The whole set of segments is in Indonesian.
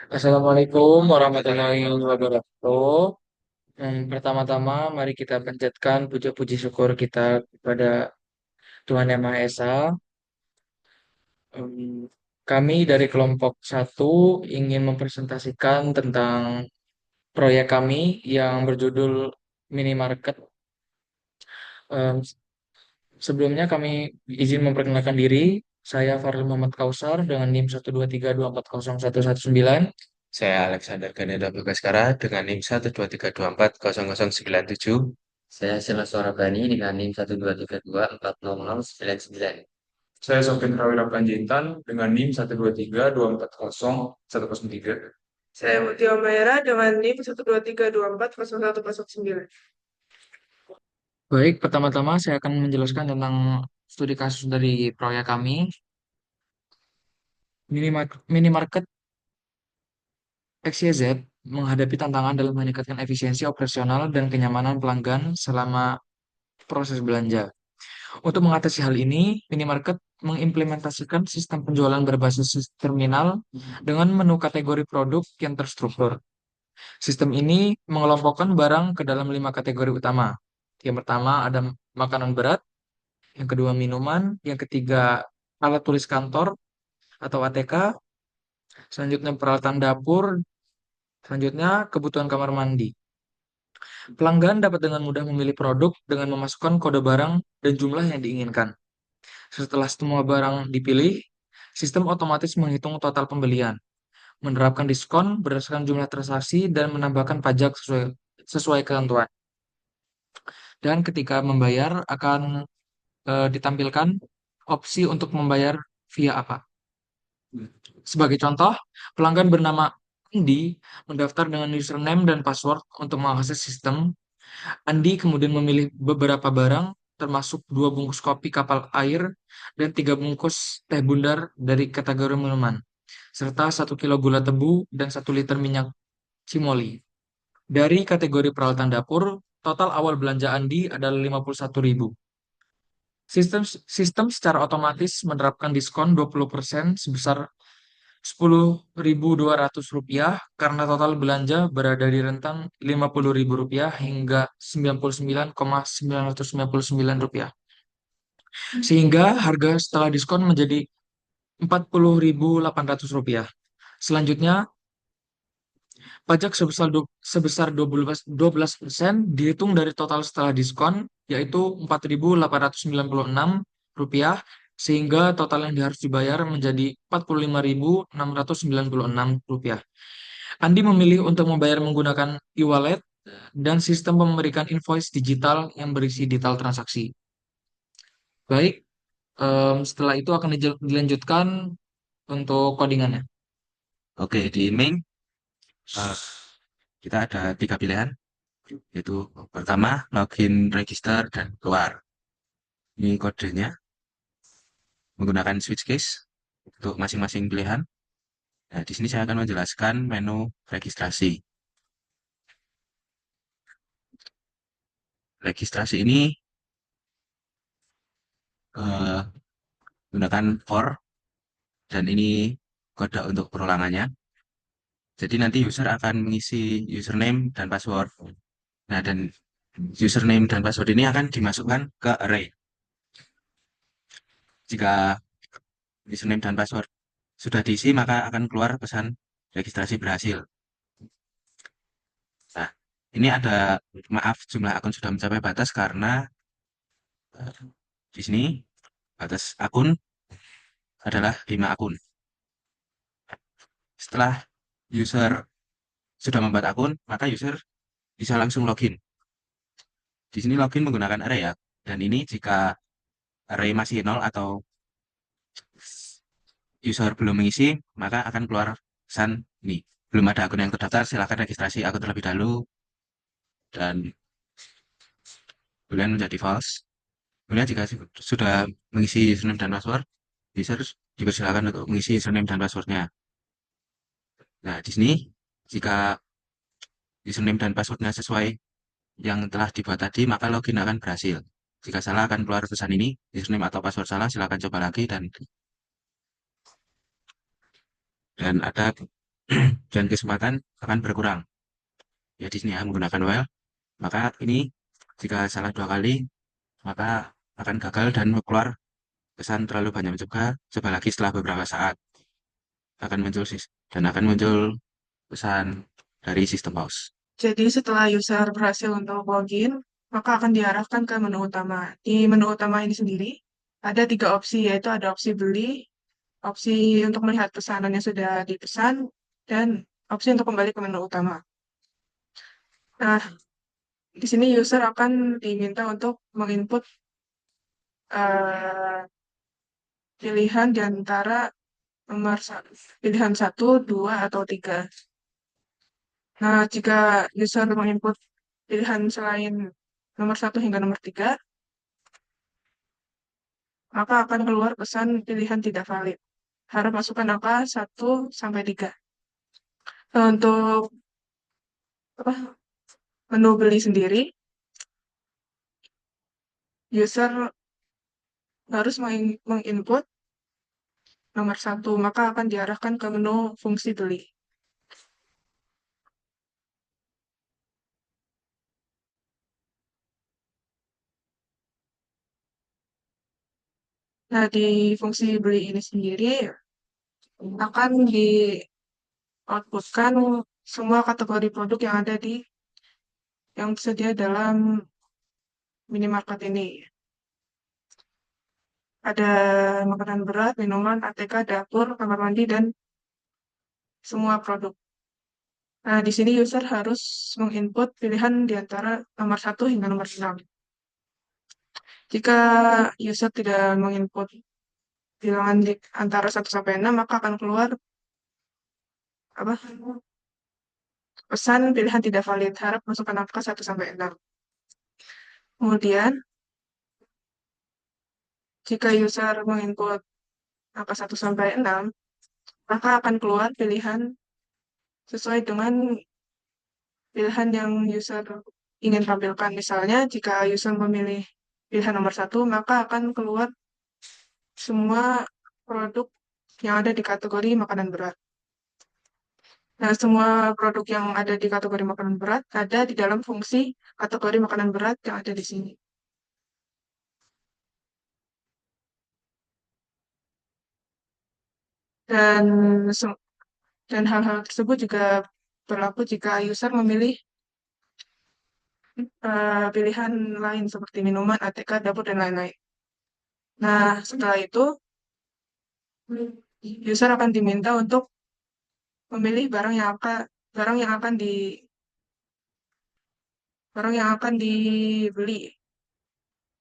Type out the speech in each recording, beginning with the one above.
Assalamualaikum warahmatullahi wabarakatuh. Pertama-tama, mari kita panjatkan puja-puji syukur kita kepada Tuhan Yang Maha Esa. Kami dari kelompok satu ingin mempresentasikan tentang proyek kami yang berjudul Minimarket. Em, Sebelumnya kami izin memperkenalkan diri. Saya Farel Muhammad Kausar dengan NIM 123240119. Saya Alexander Ganeda Bagaskara dengan NIM 123240097. Saya Sheila Sorabani dengan NIM 123240099. Saya Sofyan Prawira Panjaitan dengan NIM 123240103. Saya Mutia Omaira dengan NIM 123240109. Baik, pertama-tama saya akan menjelaskan tentang studi kasus dari proyek kami. Minimarket XYZ menghadapi tantangan dalam meningkatkan efisiensi operasional dan kenyamanan pelanggan selama proses belanja. Untuk mengatasi hal ini, minimarket mengimplementasikan sistem penjualan berbasis terminal dengan menu kategori produk yang terstruktur. Sistem ini mengelompokkan barang ke dalam 5 kategori utama. Yang pertama ada makanan berat, yang kedua minuman, yang ketiga alat tulis kantor atau ATK, selanjutnya peralatan dapur, selanjutnya kebutuhan kamar mandi. Pelanggan dapat dengan mudah memilih produk dengan memasukkan kode barang dan jumlah yang diinginkan. Setelah semua barang dipilih, sistem otomatis menghitung total pembelian, menerapkan diskon berdasarkan jumlah transaksi, dan menambahkan pajak sesuai ketentuan. Dan ketika membayar akan ditampilkan opsi untuk membayar via apa. Sebagai contoh, pelanggan bernama Andi mendaftar dengan username dan password untuk mengakses sistem. Andi kemudian memilih beberapa barang, termasuk 2 bungkus kopi kapal air dan 3 bungkus teh bundar dari kategori minuman, serta 1 kilo gula tebu dan 1 liter minyak cimoli. Dari kategori peralatan dapur, total awal belanja Andi adalah 51.000. Sistem sistem secara otomatis menerapkan diskon 20% sebesar Rp10.200 karena total belanja berada di rentang Rp50.000 hingga Rp99.999, sehingga harga setelah diskon menjadi Rp40.800. Selanjutnya, pajak sebesar 12% dihitung dari total setelah diskon, yaitu Rp4.896, sehingga total yang harus dibayar menjadi Rp45.696. Andi memilih untuk membayar menggunakan e-wallet dan sistem memberikan invoice digital yang berisi detail transaksi. Baik, setelah itu akan dilanjutkan untuk codingannya. Oke, di main eh, kita ada 3 pilihan, yaitu pertama login, register, dan keluar. Ini kodenya menggunakan switch case untuk masing-masing pilihan. Nah, di sini saya akan menjelaskan menu registrasi. Registrasi ini eh, menggunakan for dan ini kode untuk perulangannya. Jadi nanti user akan mengisi username dan password. Nah, dan username dan password ini akan dimasukkan ke array. Jika username dan password sudah diisi, maka akan keluar pesan registrasi berhasil. Nah, ini ada, maaf, jumlah akun sudah mencapai batas karena eh, di sini batas akun adalah 5 akun. Setelah user sudah membuat akun, maka user bisa langsung login. Di sini login menggunakan array ya. Dan ini jika array masih nol atau user belum mengisi, maka akan keluar pesan ini. Belum ada akun yang terdaftar, silakan registrasi akun terlebih dahulu. Dan kemudian menjadi false. Kemudian jika sudah mengisi username dan password, user dipersilakan untuk mengisi username dan passwordnya. Nah, di sini jika username dan passwordnya sesuai yang telah dibuat tadi, maka login akan berhasil. Jika salah akan keluar pesan ini, username atau password salah, silakan coba lagi dan ada dan kecepatan akan berkurang. Ya di sini ya menggunakan while, maka ini jika salah 2 kali, maka akan gagal dan keluar pesan terlalu banyak mencoba. Coba lagi setelah beberapa saat akan muncul dan akan muncul pesan dari sistem pause. Jadi setelah user berhasil untuk login, maka akan diarahkan ke menu utama. Di menu utama ini sendiri, ada 3 opsi, yaitu ada opsi beli, opsi untuk melihat pesanan yang sudah dipesan, dan opsi untuk kembali ke menu utama. Nah, di sini user akan diminta untuk menginput eh, pilihan di antara pilihan 1, 2, atau 3. Nah, jika user menginput pilihan selain nomor 1 hingga nomor 3, maka akan keluar pesan pilihan tidak valid. Harap masukkan angka 1 sampai 3. Nah, untuk apa, menu beli sendiri, user harus menginput nomor 1, maka akan diarahkan ke menu fungsi beli. Nah, di fungsi beli ini sendiri akan di-outputkan semua kategori produk yang ada yang tersedia dalam minimarket ini. Ada makanan berat, minuman, ATK, dapur, kamar mandi, dan semua produk. Nah, di sini user harus menginput pilihan di antara nomor 1 hingga nomor 6. Jika user tidak menginput bilangan di antara 1 sampai 6, maka akan keluar apa, pesan pilihan tidak valid. Harap masukkan angka 1 sampai 6. Kemudian, jika user menginput angka 1 sampai 6, maka akan keluar pilihan sesuai dengan pilihan yang user ingin tampilkan. Misalnya, jika user memilih pilihan nomor 1, maka akan keluar semua produk yang ada di kategori makanan berat. Nah, semua produk yang ada di kategori makanan berat ada di dalam fungsi kategori makanan berat yang ada di sini. Dan dan hal-hal tersebut juga berlaku jika user memilih pilihan lain seperti minuman, ATK, dapur, dan lain-lain. Nah, setelah itu, user akan diminta untuk memilih barang yang akan dibeli,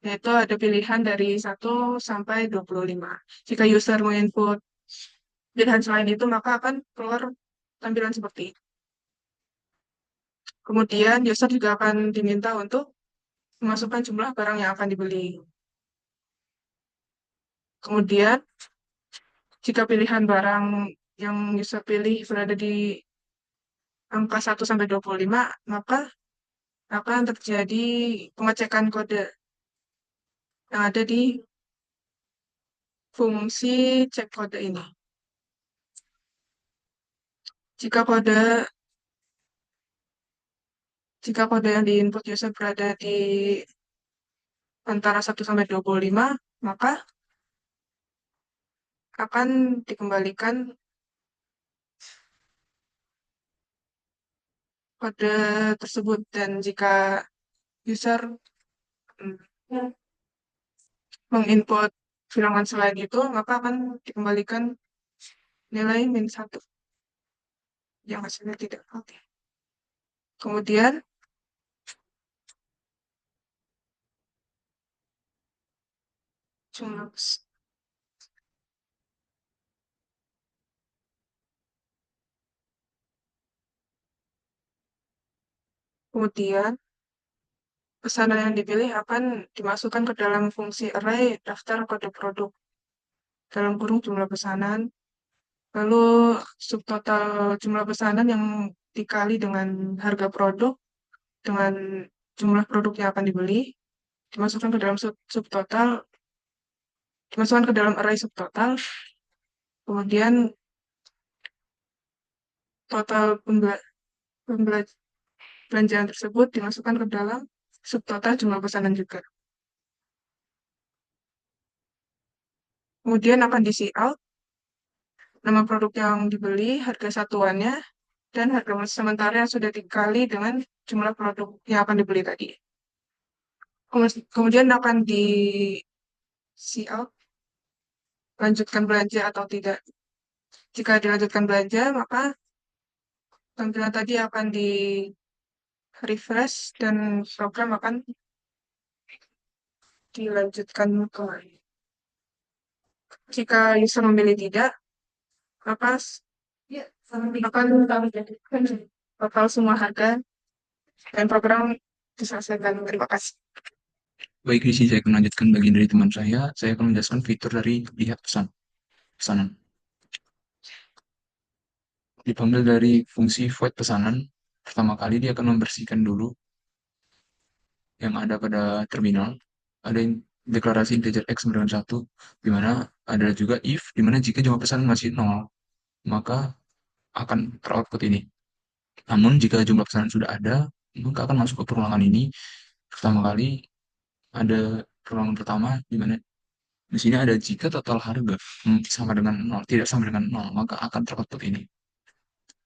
yaitu ada pilihan dari 1 sampai 25. Jika user menginput pilihan selain itu, maka akan keluar tampilan seperti ini. Kemudian user juga akan diminta untuk memasukkan jumlah barang yang akan dibeli. Kemudian, jika pilihan barang yang user pilih berada di angka 1 sampai 25, maka akan terjadi pengecekan kode yang ada di fungsi cek kode ini. Jika kode jika kode yang diinput user berada di antara 1 sampai 25, maka akan dikembalikan kode tersebut. Dan jika user menginput bilangan selain itu, maka akan dikembalikan nilai -1 yang hasilnya tidak valid. Kemudian, jumlah kemudian pesanan yang dipilih akan dimasukkan ke dalam fungsi array daftar kode produk dalam kurung jumlah pesanan. Lalu subtotal jumlah pesanan yang dikali dengan harga produk dengan jumlah produk yang akan dibeli dimasukkan ke dalam subtotal, dimasukkan ke dalam array subtotal. Kemudian total belanjaan tersebut dimasukkan ke dalam subtotal jumlah pesanan juga. Kemudian akan di out nama produk yang dibeli, harga satuannya, dan harga sementara yang sudah dikali dengan jumlah produk yang akan dibeli tadi. Kemudian akan di out lanjutkan belanja atau tidak. Jika dilanjutkan belanja, maka tampilan tadi akan di refresh dan program akan dilanjutkan kembali. Jika user memilih tidak, maka akan total semua harga dan program diselesaikan. Terima kasih. Baik, di sini saya akan melanjutkan bagian dari teman saya. Saya akan menjelaskan fitur dari lihat pesanan. Dipanggil dari fungsi void pesanan. Pertama kali dia akan membersihkan dulu yang ada pada terminal. Ada deklarasi integer x sama dengan 1, di mana ada juga if, di mana jika jumlah pesanan masih 0, maka akan teroutput ini. Namun jika jumlah pesanan sudah ada, maka akan masuk ke perulangan ini. Pertama kali ada perulangan pertama, di mana di sini ada jika total harga sama dengan 0, tidak sama dengan 0, maka akan teroutput ini.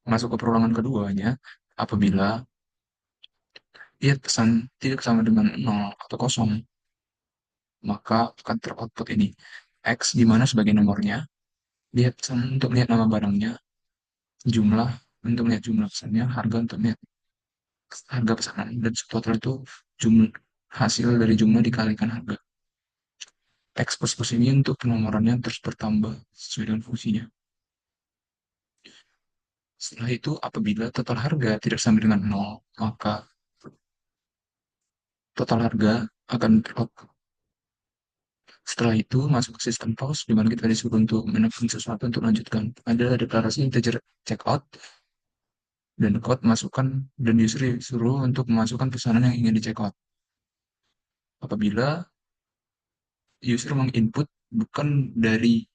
Masuk ke perulangan keduanya, apabila lihat pesan tidak sama dengan 0 atau kosong, maka akan teroutput ini. X di mana sebagai nomornya, lihat pesan untuk melihat nama barangnya, jumlah untuk melihat jumlah pesannya, harga untuk melihat harga pesanan, dan subtotal itu jumlah hasil dari jumlah dikalikan harga. X plus ini untuk penomorannya terus bertambah sesuai dengan fungsinya. Setelah itu, apabila total harga tidak sama dengan 0, maka total harga akan teroutput. Setelah itu, masuk ke sistem pause, di mana kita disuruh untuk menekan sesuatu untuk lanjutkan. Ada deklarasi integer checkout, dan code masukkan, dan user disuruh untuk memasukkan pesanan yang ingin di checkout. Apabila user menginput bukan dari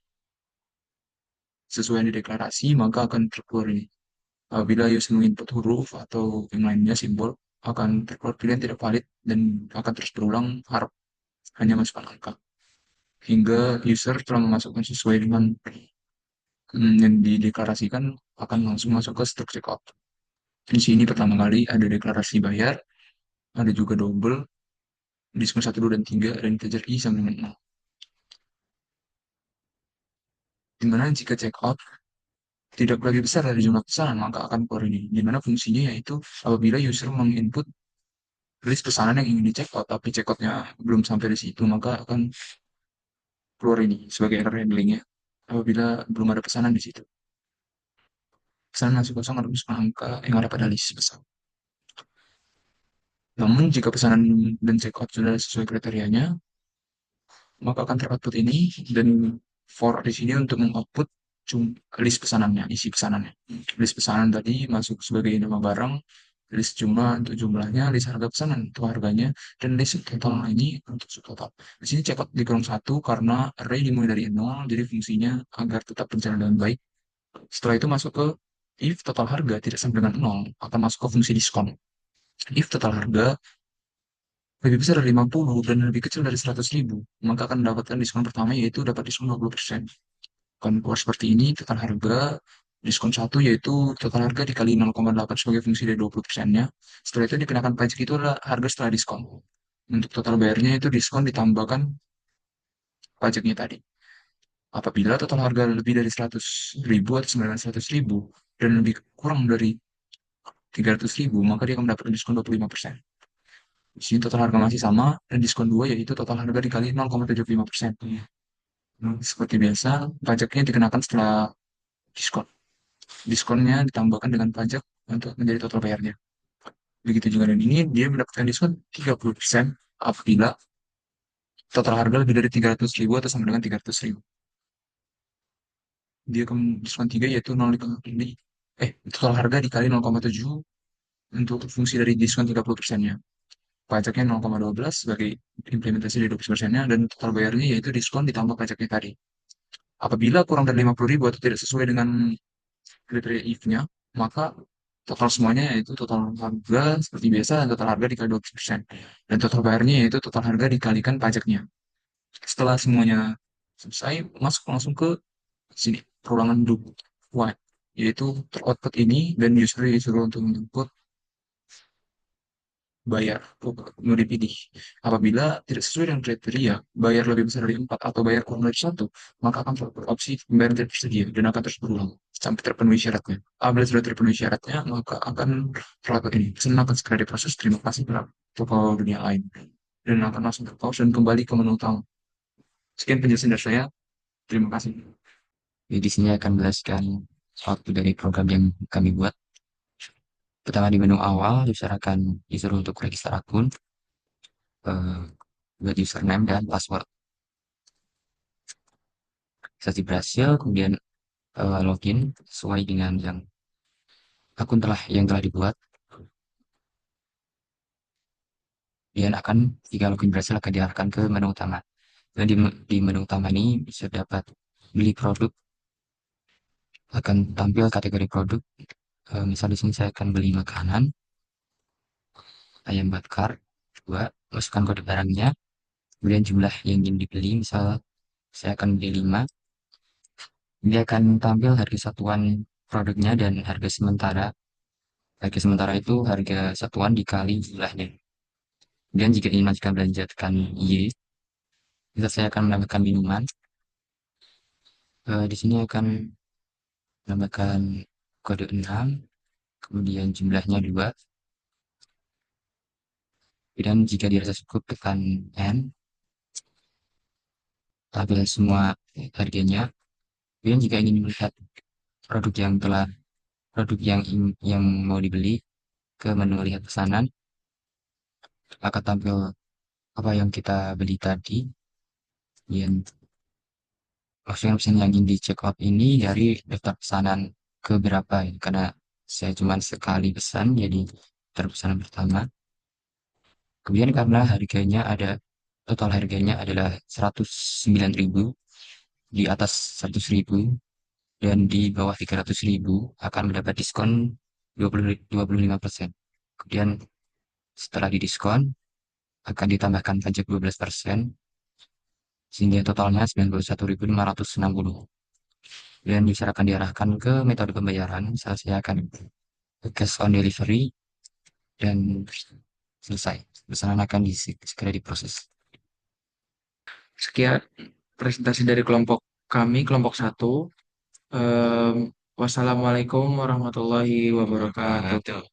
sesuai yang dideklarasi, maka akan terkeluar ini. Apabila user menginput huruf atau yang lainnya, simbol, akan terkeluar pilihan tidak valid dan akan terus berulang, harap hanya masukkan angka. Hingga user telah memasukkan sesuai dengan yang dideklarasikan, akan langsung masuk ke struk checkout. Di sini pertama kali ada deklarasi bayar, ada juga double, diskon 1, 2, dan 3, dan integer i sama dengan 0. Dimana jika checkout tidak lebih besar dari jumlah pesanan, maka akan keluar ini. Dimana fungsinya yaitu apabila user menginput list pesanan yang ingin di checkout, tapi checkoutnya belum sampai di situ, maka akan keluar ini sebagai error handlingnya. Apabila belum ada pesanan di situ. Pesanan masih kosong harus angka yang ada pada list pesan. Namun jika pesanan dan checkout sudah sesuai kriterianya, maka akan teroutput ini, dan for di sini untuk mengoutput list pesanannya, isi pesanannya. List pesanan tadi masuk sebagai nama barang, list jumlah untuk jumlahnya, list harga pesanan untuk harganya, dan list total ini untuk subtotal. Di sini checkout di kolom 1 karena array dimulai dari 0, jadi fungsinya agar tetap berjalan dengan baik. Setelah itu masuk ke if total harga tidak sama dengan 0, akan masuk ke fungsi diskon. If total harga lebih besar dari 50 dan lebih kecil dari 100.000, maka akan mendapatkan diskon pertama, yaitu dapat diskon 20%. Akan keluar seperti ini, total harga, diskon 1 yaitu total harga dikali 0,8 sebagai fungsi dari 20%-nya. Setelah itu dikenakan pajak, itu adalah harga setelah diskon. Untuk total bayarnya itu diskon ditambahkan pajaknya tadi. Apabila total harga lebih dari 100.000 atau 900.000 dan lebih kurang dari 300.000, maka dia akan mendapatkan diskon 25%. Di sini total harga masih sama, dan diskon 2 yaitu total harga dikali 0,75%. Seperti biasa, pajaknya dikenakan setelah diskon. Diskonnya ditambahkan dengan pajak untuk menjadi total bayarnya. Begitu juga dengan ini, dia mendapatkan diskon 30% apabila total harga lebih dari 300.000 atau sama dengan 300.000. Dia akan diskon 3 yaitu 0, total harga dikali 0,7 untuk fungsi dari diskon 30%-nya. Pajaknya 0,12 sebagai implementasi dari 20%-nya, dan total bayarnya yaitu diskon ditambah pajaknya tadi. Apabila kurang dari 50.000 atau tidak sesuai dengan kriteria if-nya, maka total semuanya yaitu total harga seperti biasa dan total harga dikali 20%. Dan total bayarnya yaitu total harga dikalikan pajaknya. Setelah semuanya selesai, masuk langsung ke sini, perulangan loop while, yaitu teroutput ini dan user disuruh untuk input bayar mau dipilih. Apabila tidak sesuai dengan kriteria, bayar lebih besar dari 4 atau bayar kurang dari 1, maka akan terdapat opsi pembayaran tidak tersedia dan akan terus berulang sampai terpenuhi syaratnya. Apabila sudah terpenuhi syaratnya, maka akan terlaku ini. Pesanan akan segera diproses. Terima kasih kepada toko dunia lain. Dan akan langsung terpause dan kembali ke menu utama. Sekian penjelasan dari saya. Terima kasih. Jadi di sini akan menjelaskan suatu dari program yang kami buat. Pertama di menu awal, user akan disuruh untuk register akun, eh, buat username dan password. Setelah berhasil, kemudian login sesuai dengan yang akun yang telah dibuat. Kemudian jika login berhasil akan diarahkan ke menu utama. Dan di menu utama ini bisa dapat beli produk, akan tampil kategori produk. Misal di sini saya akan beli makanan, ayam bakar, 2, masukkan kode barangnya, kemudian jumlah yang ingin dibeli, misal saya akan beli 5, dia akan tampil harga satuan produknya dan harga sementara. Harga sementara itu harga satuan dikali jumlahnya. Kemudian jika ingin melanjutkan belanja tekan Y, misal saya akan menambahkan minuman, di sini akan menambahkan kode 6, kemudian jumlahnya 2, dan jika dirasa cukup tekan N, tampil semua harganya. Kemudian jika ingin melihat produk yang telah yang mau dibeli, ke menu lihat pesanan, akan tampil apa yang kita beli tadi. Kemudian maksudnya pesan yang ingin di check out ini dari daftar pesanan ke berapa ya? Karena saya cuma sekali pesan, jadi daftar pesanan pertama. Kemudian karena total harganya adalah 109.000, di atas 100.000 dan di bawah 300.000 akan mendapat diskon 25%. Kemudian setelah didiskon akan ditambahkan pajak 12%, sehingga totalnya 91.560. Dan user akan diarahkan ke metode pembayaran. Saya akan ke cash on delivery dan selesai. Pesanan akan segera diproses. Sekian presentasi dari kelompok kami, kelompok 1. Wassalamualaikum warahmatullahi wabarakatuh.